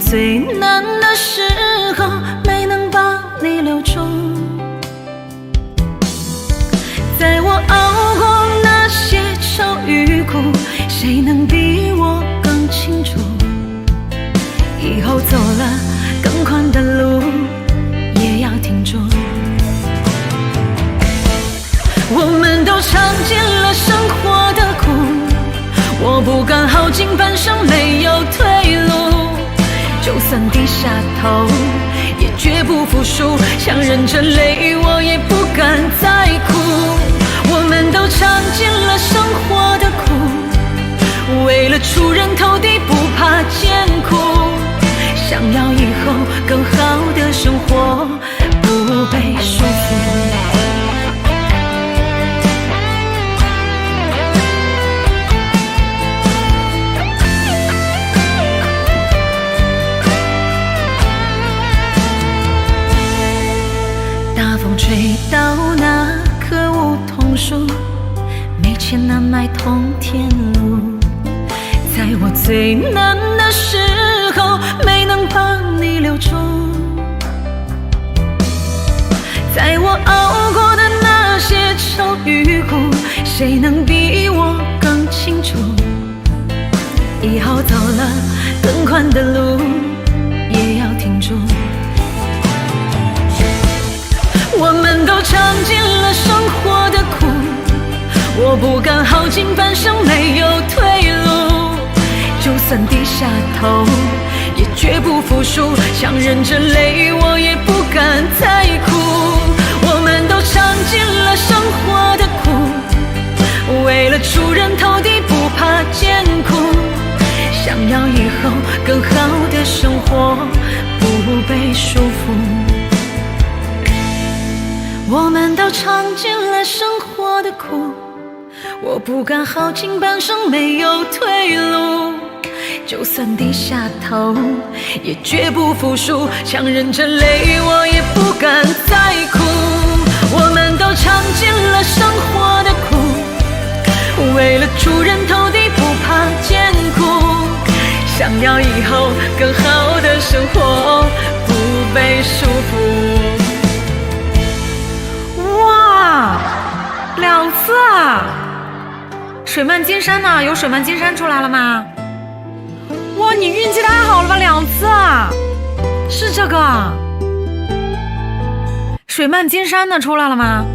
最难的时候没能把你留住，在我熬过那些愁与苦，谁能比我更清楚？以后走了更宽的路，也要挺住。我们都尝尽了生活的苦，我不敢耗尽半生没有退路，就算低下头也绝不服输，想忍着泪我也不敢再哭。我们都尝尽了生活的苦，为了出人头地不怕艰苦，想要以后更好的生活，不被束缚。大风吹到那棵梧桐树，没钱难买通天路，在我最难的时候没能把你留住，在我熬过的那些愁与苦，谁能比我更清楚？以后走了更宽的路，也要挺住。我们都尝尽了生活的苦，我不敢耗尽半生没有退路，就算低下头也绝不服输，想忍着泪我也不敢再哭。我们都尝尽了生活的苦，为了出人头地不怕艰苦，想要以后更好的生活，不被束缚。我们都尝尽了生活的苦，我不敢耗尽半生没有退路，就算低下头也绝不服输，想忍着泪我也不敢再哭。我们都尝尽了生活的苦，为了出人头地不怕艰苦，想要以后更好的生活，不被束缚。哇，2次啊！水漫金山呢？有水漫金山出来了吗？哇，你运气太好了吧，2次啊！是这个水漫金山的出来了吗？